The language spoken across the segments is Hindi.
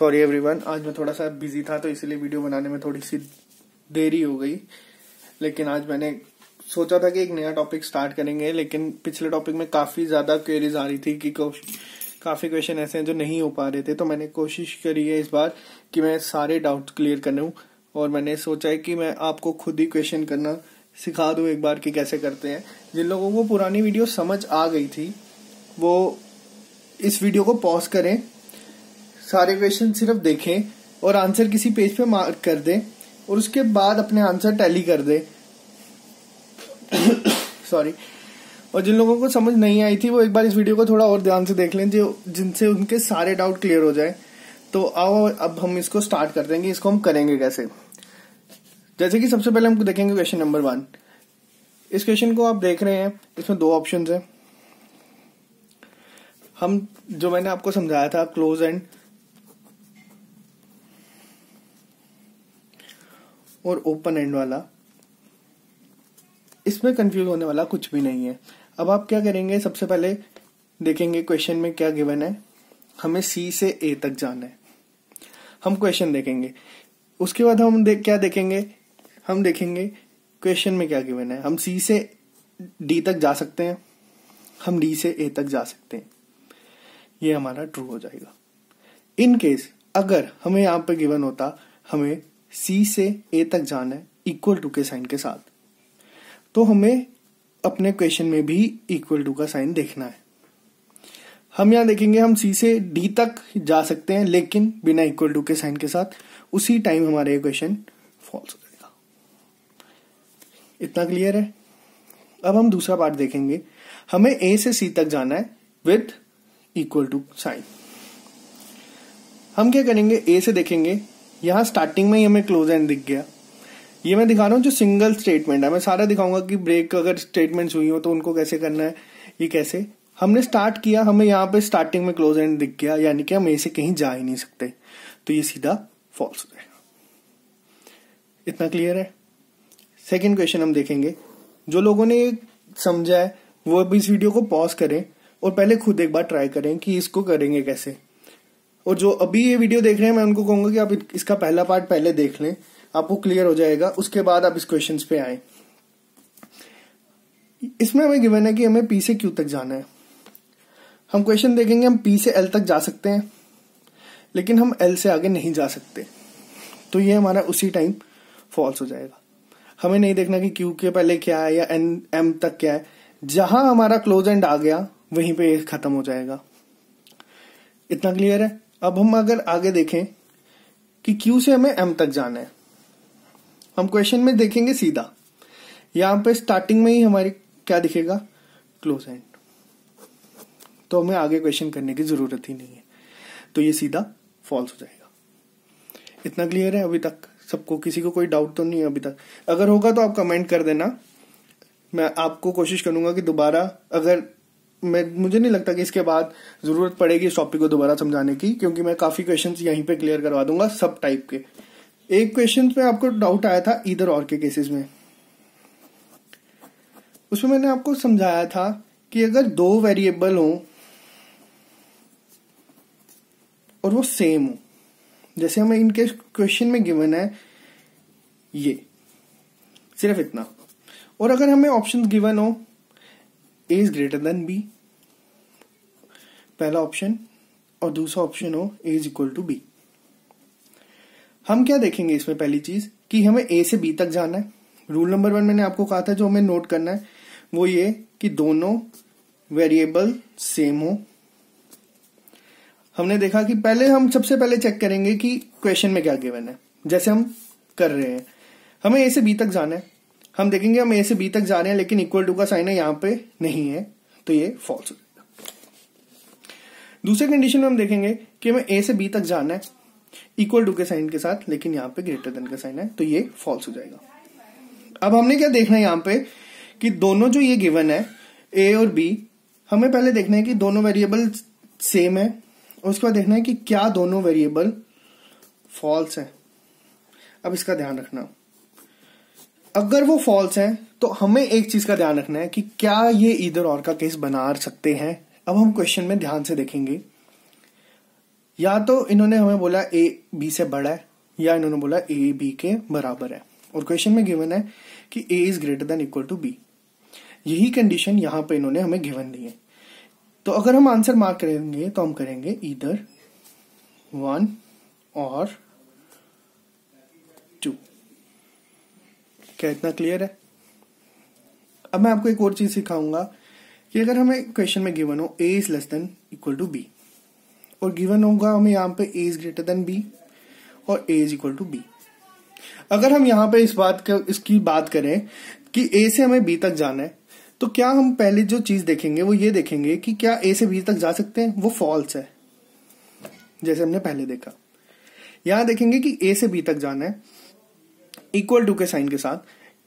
सॉरी एवरीवन, आज मैं थोड़ा सा बिजी था तो इसलिए वीडियो बनाने में थोड़ी सी देरी हो गई। लेकिन आज मैंने सोचा था कि एक नया टॉपिक स्टार्ट करेंगे, लेकिन पिछले टॉपिक में काफी ज्यादा क्वेरीज आ रही थी कि काफी क्वेश्चन ऐसे हैं जो नहीं हो पा रहे थे। तो मैंने कोशिश करी है इस बार कि मैं सारे डाउट क्लियर कर लूं, और मैंने सोचा है कि मैं आपको खुद ही क्वेश्चन करना सिखा दूं एक बार कि कैसे करते हैं। जिन लोगों को पुरानी वीडियो समझ आ गई थी वो इस वीडियो को पॉज करें, सारे क्वेश्चन सिर्फ देखें और आंसर किसी पेज पे मार्क कर दें और उसके बाद अपने आंसर टैली कर दें। सॉरी। और जिन लोगों को समझ नहीं आई थी वो एक बार इस वीडियो को थोड़ा और ध्यान से देख लें, जो जिनसे उनके सारे डाउट क्लियर हो जाए। तो आओ अब हम इसको स्टार्ट करते हैं कि इसको हम करेंगे कैसे। जैसे कि सबसे पहले हम देखेंगे क्वेश्चन नंबर 1। इस क्वेश्चन को आप देख रहे हैं, इसमें 2 ऑप्शन है। हम जो मैंने आपको समझाया था क्लोज एंड और ओपन एंड वाला, इसमें कंफ्यूज होने वाला कुछ भी नहीं है। अब आप क्या करेंगे, सबसे पहले देखेंगे क्वेश्चन में क्या गिवन है। हमें सी से ए तक जाना है, हम क्वेश्चन देखेंगे। उसके बाद हम क्या देखेंगे, हम देखेंगे क्वेश्चन में क्या गिवन है। हम सी से डी तक जा सकते हैं, हम डी से ए तक जा सकते हैं, ये हमारा ट्रू हो जाएगा। इन केस अगर हमें यहां पर गिवन होता हमें सी से ए तक जाना है इक्वल टू के साइन के साथ, तो हमें अपने क्वेश्चन में भी इक्वल टू का साइन देखना है। हम यहां देखेंगे हम सी से डी तक जा सकते हैं लेकिन बिना इक्वल टू के साइन के साथ, उसी टाइम हमारा ये क्वेश्चन फॉल्स हो जाएगा। इतना क्लियर है। अब हम दूसरा पार्ट देखेंगे। हमें ए से सी तक जाना है विथ इक्वल टू साइन। हम क्या करेंगे, ए से देखेंगे। यहां स्टार्टिंग में ही हमें क्लोज एंड दिख गया। ये मैं दिखा रहा हूं जो सिंगल स्टेटमेंट है। मैं सारा दिखाऊंगा कि ब्रेक अगर स्टेटमेंट्स हुई हो तो उनको कैसे करना है। ये कैसे हमने स्टार्ट किया, हमें यहाँ पे स्टार्टिंग में क्लोज एंड दिख गया, यानी कि हम ए से कहीं जा ही नहीं सकते, तो ये सीधा फॉल्स हो जाएगा। इतना क्लियर है। सेकेंड क्वेश्चन हम देखेंगे। जो लोगों ने समझा है वो अभी इस वीडियो को पॉज करें और पहले खुद एक बार ट्राई करें कि इसको करेंगे कैसे। और जो अभी ये वीडियो देख रहे हैं मैं उनको कहूंगा कि आप इसका पहला पार्ट पहले देख लें, आपको क्लियर हो जाएगा। उसके बाद आप इस क्वेश्चन पे आए। इसमें हमें गिवन है कि हमें पी से क्यू तक जाना है। हम क्वेश्चन देखेंगे, हम पी से एल तक जा सकते हैं लेकिन हम एल से आगे नहीं जा सकते, तो ये हमारा उसी टाइम फॉल्स हो जाएगा। हमें नहीं देखना कि क्यू के पहले क्या है या एन एम तक क्या है। जहां हमारा क्लोज एंड आ गया वहीं पे खत्म हो जाएगा। इतना क्लियर है। अब हम अगर आगे देखें कि क्यू से हमें एम तक जाना है, हम क्वेश्चन में देखेंगे सीधा। यहां पे स्टार्टिंग में ही हमारी क्या दिखेगा, क्लोज एंड, तो हमें आगे क्वेश्चन करने की जरूरत ही नहीं है, तो ये सीधा फॉल्स हो जाएगा। इतना क्लियर है अभी तक सबको? किसी को कोई डाउट तो नहीं है अभी तक? अगर होगा तो आप कमेंट कर देना। मैं आपको कोशिश करूंगा कि दोबारा, अगर मुझे नहीं लगता कि इसके बाद जरूरत पड़ेगी इस टॉपिक को दोबारा समझाने की, क्योंकि मैं काफी क्वेश्चंस यहीं पे क्लियर करवा दूंगा सब टाइप के। एक क्वेश्चन पे आपको डाउट आया था इधर और के केसेस में, उसमें मैंने आपको समझाया था कि अगर 2 वेरिएबल हो और वो सेम हो, जैसे हमें इनके क्वेश्चन में गिवन है ये सिर्फ इतना, और अगर हमें ऑप्शन गिवन हो A is greater than B, पहला ऑप्शन, और दूसरा ऑप्शन हो A is equal to B, हम क्या देखेंगे इसमें? पहली चीज कि हमें ए से बी तक जाना है। रूल नंबर 1 मैंने आपको कहा था जो हमें नोट करना है वो ये कि दोनों वेरिएबल सेम हो। हमने देखा कि पहले हम सबसे पहले चेक करेंगे कि क्वेश्चन में क्या गिवन है, जैसे हम कर रहे हैं। हमें ए से बी तक जाना है, हम देखेंगे हम ए से बी तक जा रहे हैं लेकिन इक्वल टू का साइन है यहाँ पे नहीं है, तो ये फॉल्स हो जाएगा। दूसरे कंडीशन में हम देखेंगे कि हमें ए से बी तक जाना है इक्वल टू के साइन के साथ, लेकिन यहाँ पे ग्रेटर देन का साइन है, तो ये फॉल्स हो जाएगा। अब हमने क्या देखना है यहाँ पे कि दोनों जो ये गिवन है ए और बी, हमें पहले देखना है कि दोनों वेरिएबल सेम है, और उसके बाद देखना है कि क्या दोनों वेरिएबल फॉल्स है। अब इसका ध्यान रखना, अगर वो फॉल्स है तो हमें एक चीज का ध्यान रखना है कि क्या ये इधर और का केस बना सकते हैं। अब हम क्वेश्चन में ध्यान से देखेंगे, या तो इन्होंने हमें बोला ए बी से बड़ा है, या इन्होंने बोला ए बी के बराबर है, और क्वेश्चन में गिवन है कि A is greater than equal to B. यही कंडीशन यहां पे इन्होंने हमें गिवन दी है। तो अगर हम आंसर मार्क करेंगे तो हम करेंगे ईदर 1 और 2। क्या इतना क्लियर है? अब मैं आपको एक और चीज सिखाऊंगा कि अगर हमें क्वेश्चन में गिवन हो A is less than equal to B, और गिवन होगा हमें यहाँ पे A is greater than B और A is equal to B. अगर हम यहाँ पे इसकी बात करें कि ए से हमें बी तक जाना है, तो क्या हम पहले जो चीज देखेंगे वो ये देखेंगे कि क्या ए से बी तक जा सकते हैं, वो फॉल्स है जैसे हमने पहले देखा। यहां देखेंगे कि ए से बी तक जाना है इक्वल टू के साइन के साथ,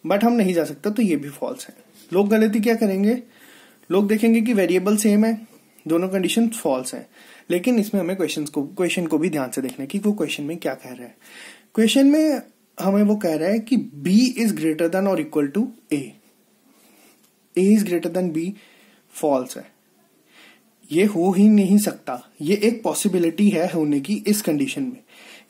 बट हम नहीं जा सकते, तो ये भी फॉल्स है। लोग गलती क्या करेंगे, लोग देखेंगे कि वेरिएबल सेम है, दोनों कंडीशन फॉल्स है, लेकिन इसमें हमें क्वेश्चन को भी ध्यान से देखना है कि वो क्वेश्चन में क्या कह रहा है। क्वेश्चन में हमें वो कह रहा है कि b इज ग्रेटर देन और equal to a is greater than b false है, ये हो ही नहीं सकता, ये एक पॉसिबिलिटी है होने की इस कंडीशन में,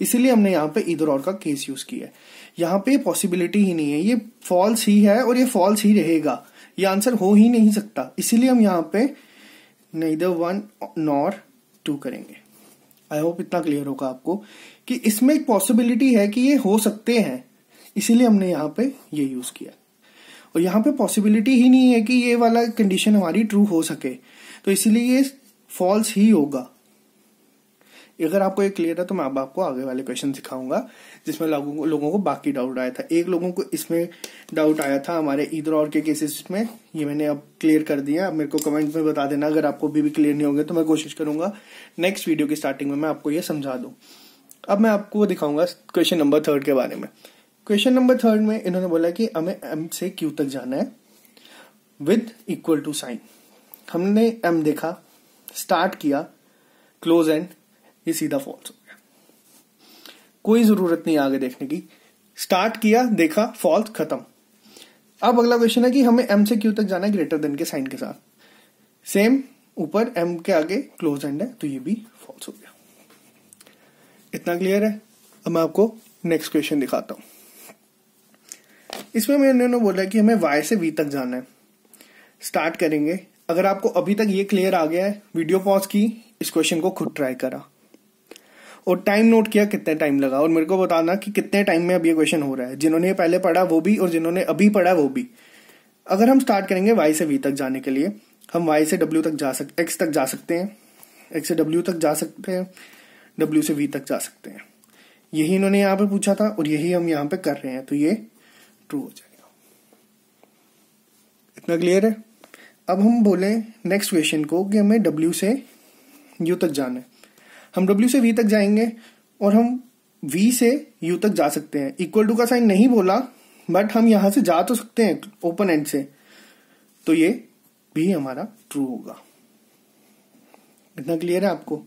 इसीलिए हमने यहाँ पे इधर और का केस यूज किया है। यहाँ पे पॉसिबिलिटी ही नहीं है, ये फॉल्स ही है और ये फॉल्स ही रहेगा, ये आंसर हो ही नहीं सकता, इसीलिए हम यहाँ पे neither 1 nor 2 करेंगे। आई होप इतना क्लियर होगा आपको कि इसमें एक पॉसिबिलिटी है कि ये हो सकते हैं, इसीलिए हमने यहाँ पे ये यूज किया। और यहाँ पे पॉसिबिलिटी ही नहीं है कि ये वाला कंडीशन हमारी ट्रू हो सके, तो इसीलिए ये फॉल्स ही होगा। अगर आपको ये क्लियर है तो मैं अब आपको आगे वाले क्वेश्चन सिखाऊंगा जिसमें लोगों को बाकी डाउट आया था। एक लोगों को इसमें डाउट आया था हमारे इधर और के केसेस में, ये मैंने अब क्लियर कर दिया। अब मेरे को कमेंट में बता देना अगर आपको भी क्लियर नहीं होंगे, तो मैं कोशिश करूंगा नेक्स्ट वीडियो की स्टार्टिंग में मैं आपको ये समझा दूं। अब मैं आपको दिखाऊंगा क्वेश्चन नंबर 3 के बारे में। क्वेश्चन नंबर 3 में इन्होंने बोला कि हमें एम से क्यू तक जाना है विद इक्वल टू साइन। हमने एम देखा, स्टार्ट किया, क्लोज एंड, ये सीधा फॉल्स हो गया, कोई जरूरत नहीं आगे देखने की। स्टार्ट किया, देखा, फॉल्स, खत्म। अब अगला क्वेश्चन है कि हमें एम से क्यू तक जाना है ग्रेटर देन के साइन के साथ, सेम ऊपर एम के आगे क्लोज एंड है, तो ये भी फॉल्स हो गया। इतना क्लियर है? अब मैं आपको नेक्स्ट क्वेश्चन दिखाता हूं। इसमें मैंने बोला कि हमें y से v तक जाना है। स्टार्ट करेंगे। अगर आपको अभी तक ये क्लियर आ गया है, वीडियो पॉज की, इस क्वेश्चन को खुद ट्राई करा और टाइम नोट किया कितने टाइम लगा, और मेरे को बताना कि कितने टाइम में अब ये क्वेश्चन हो रहा है। जिन्होंने ये पहले पढ़ा वो भी और जिन्होंने अभी पढ़ा वो भी। अगर हम स्टार्ट करेंगे y से v तक जाने के लिए, हम y से w तक x तक जा सकते हैं, x से w तक जा सकते हैं, w से v तक जा सकते हैं। यही इन्होंने यहाँ पे पूछा था और यही हम यहाँ पे कर रहे हैं, तो ये ट्रू हो जाएगा। इतना क्लियर है? अब हम बोले नेक्स्ट क्वेश्चन को कि हमें w से u तक जाना है। हम w से v तक जाएंगे और हम v से u तक जा सकते हैं। इक्वल टू का साइन नहीं बोला, बट हम यहां से जा तो सकते हैं ओपन एंड से, तो ये भी हमारा ट्रू होगा। इतना क्लियर है आपको?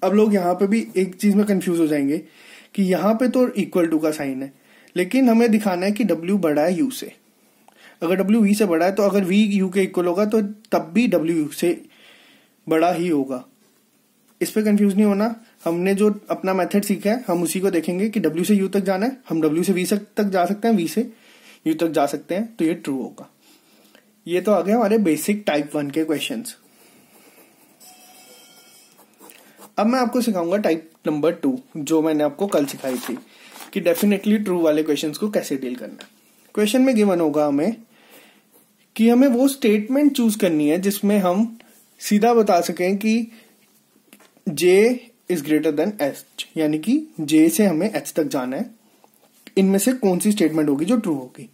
अब लोग यहां पे भी एक चीज में कंफ्यूज हो जाएंगे कि यहां पे तो इक्वल टू का साइन है, लेकिन हमें दिखाना है कि w बड़ा है u से। अगर w v से बड़ा है तो अगर v u के इक्वल होगा तो तब भी w से बड़ा ही होगा। इस पे कंफ्यूज नहीं होना। हमने जो अपना मेथड सीखा है हम उसी को देखेंगे कि w से u तक जाना है, हम w से v तक जा सकते हैं, v से u तक जा सकते हैं, तो ये ट्रू होगा। ये तो आ गया हमारे बेसिक टाइप 1 के क्वेश्चंस। अब मैं आपको सिखाऊंगा टाइप नंबर 2, जो मैंने आपको कल सिखाई थी कि डेफिनेटली ट्रू वाले क्वेश्चंस को कैसे डील करना है। क्वेश्चन में गिवन होगा हमें कि हमें वो स्टेटमेंट चूज करनी है जिसमें हम सीधा बता सकें कि j is greater then h, यानी कि j से हमें h तक जाना है। इनमें से कौन सी स्टेटमेंट होगी जो ट्रू होगी।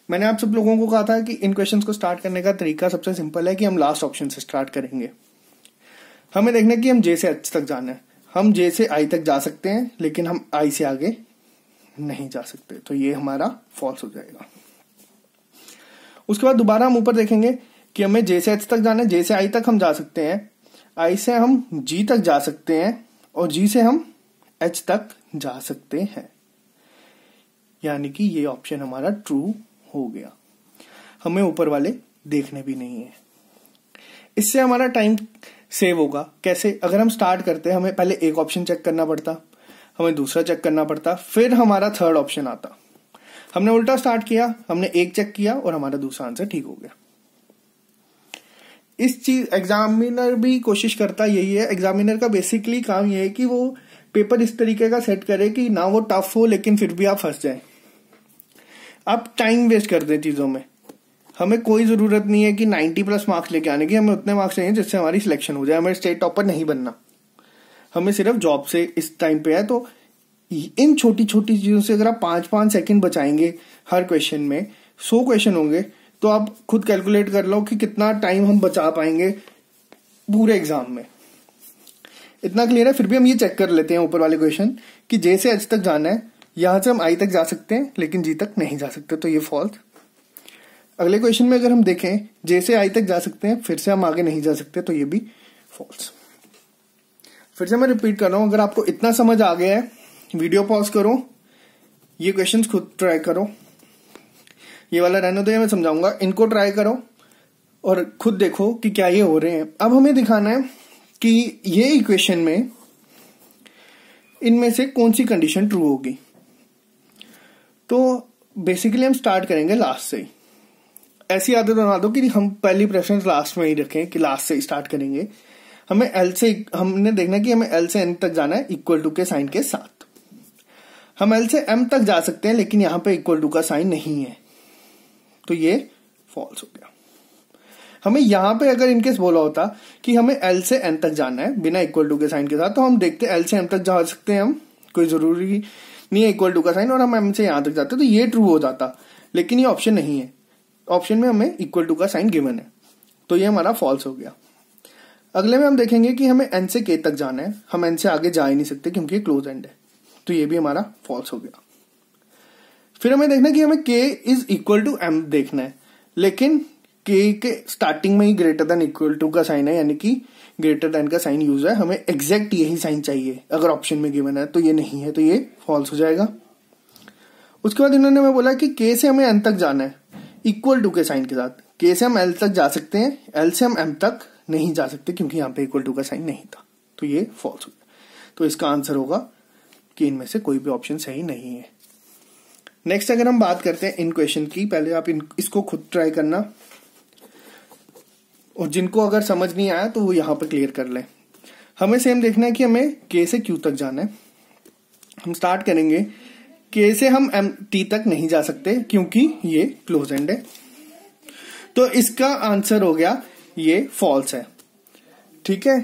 मैंने आप सब लोगों को कहा था कि इन क्वेश्चंस को स्टार्ट करने का तरीका सबसे सिंपल है कि हम लास्ट ऑप्शन से स्टार्ट करेंगे। हमें देखना है कि हम j से h तक जाना है। हम j से i तक जा सकते हैं, लेकिन हम i से आगे नहीं जा सकते, तो ये हमारा फॉल्स हो जाएगा। उसके बाद दोबारा हम ऊपर देखेंगे कि हमें j से h तक जाना है। j से i तक हम जा सकते हैं, i से हम g तक जा सकते हैं और g से हम h तक जा सकते हैं, यानी कि ये ऑप्शन हमारा ट्रू हो गया। हमें ऊपर वाले देखने भी नहीं है। इससे हमारा टाइम सेव होगा। कैसे? अगर हम स्टार्ट करते हमें पहले एक ऑप्शन चेक करना पड़ता, हमें दूसरा चेक करना पड़ता, फिर हमारा थर्ड ऑप्शन आता। हमने उल्टा स्टार्ट किया, हमने एक चेक किया और हमारा दूसरा आंसर ठीक हो गया। इस चीज एग्जामिनर भी कोशिश करता यही है। एग्जामिनर का बेसिकली काम यह है कि वो पेपर इस तरीके का सेट करे कि ना वो टफ हो लेकिन फिर भी आप फंस जाए, आप टाइम वेस्ट कर दें चीजों में। हमें कोई जरूरत नहीं है कि 90+ मार्क्स लेके आने की, हमें उतने मार्क्स चाहिए जिससे हमारी सिलेक्शन हो जाए। हमें स्टेट टॉपर नहीं बनना, हमें सिर्फ जॉब से इस टाइम पे है। तो इन छोटी छोटी चीजों से अगर आप 5-5 सेकंड बचाएंगे हर क्वेश्चन में, 100 क्वेश्चन होंगे, तो आप खुद कैलकुलेट कर लो कि कितना टाइम हम बचा पाएंगे पूरे एग्जाम में। इतना क्लियर है? फिर भी हम ये चेक कर लेते हैं ऊपर वाले क्वेश्चन कि जे से एच तक जाना है, यहां से हम आई तक जा सकते हैं लेकिन जी तक नहीं जा सकते, तो ये फॉल्स। अगले क्वेश्चन में अगर हम देखें जे से आई तक जा सकते हैं, फिर से हम आगे नहीं जा सकते, तो ये भी फॉल्स। फिर से मैं रिपीट कर रहा हूं, अगर आपको इतना समझ आ गया है, वीडियो पॉज करो, ये क्वेश्चंस खुद ट्राई करो। ये वाला रहने दो, मैं समझाऊंगा, इनको ट्राई करो और खुद देखो कि क्या ये हो रहे हैं। अब हमें दिखाना है कि ये इक्वेशन में इनमें से कौन सी कंडीशन ट्रू होगी। तो बेसिकली हम स्टार्ट करेंगे लास्ट से ही। ऐसी आदत बना दो कि हम पहली प्रेफरेंस लास्ट में ही रखें, कि लास्ट से ही स्टार्ट करेंगे। हमें एल से, हमने देखना कि हमें एल से एन तक जाना है इक्वल टू के साइन के साथ। हम एल से एम तक जा सकते हैं लेकिन यहां पे इक्वल टू का साइन नहीं है, तो ये फॉल्स हो गया। हमें यहां पे अगर इनकेस बोला होता कि हमें एल से एन तक जाना है बिना इक्वल टू के साइन के साथ, तो हम देखते एल से एम तक जा सकते हैं, हम कोई जरूरी नहीं है इक्वल टू का साइन, और हम एम से यहां तक जाते तो ये ट्रू हो जाता। लेकिन ये ऑप्शन नहीं है, ऑप्शन में हमें इक्वल टू का साइन गिवन है, तो ये हमारा फॉल्स हो गया। अगले में हम देखेंगे कि हमें एन से के तक जाना है, हम एन से आगे जा ही नहीं सकते क्योंकि क्लोज एंड है, तो ये भी हमारा फॉल्स हो गया। फिर हमें देखना है कि हमें के इज इक्वल टू एम देखना है, लेकिन के स्टार्टिंग में ही ग्रेटर देन इक्वल टू का साइन है, यानी कि ग्रेटर देन का साइन यूज है। हमें एग्जैक्ट यही साइन चाहिए अगर ऑप्शन में गिवन है, तो ये नहीं है, तो ये फॉल्स हो जाएगा। उसके बाद इन्होंने हमें बोला कि के से हमें एन तक जाना है इक्वल टू के साइन के साथ। के से हम एल तक जा सकते हैं, एल से हम एम तक नहीं जा सकते क्योंकि यहां पे इक्वल टू का साइन नहीं था, तो ये फॉल्स हो गया। तो इसका आंसर होगा कि इनमें से कोई भी ऑप्शन सही नहीं है। नेक्स्ट अगर हम बात करते हैं इन क्वेश्चन की, पहले आप इसको खुद ट्राई करना, और जिनको अगर समझ नहीं आया तो वो यहां पर क्लियर कर लें। हमें सेम देखना है कि हमें के से क्यू तक जाना है। हम स्टार्ट करेंगे, के से हम एम टी तक नहीं जा सकते क्योंकि ये क्लोज एंड है, तो इसका आंसर हो गया ये फॉल्स है। ठीक है,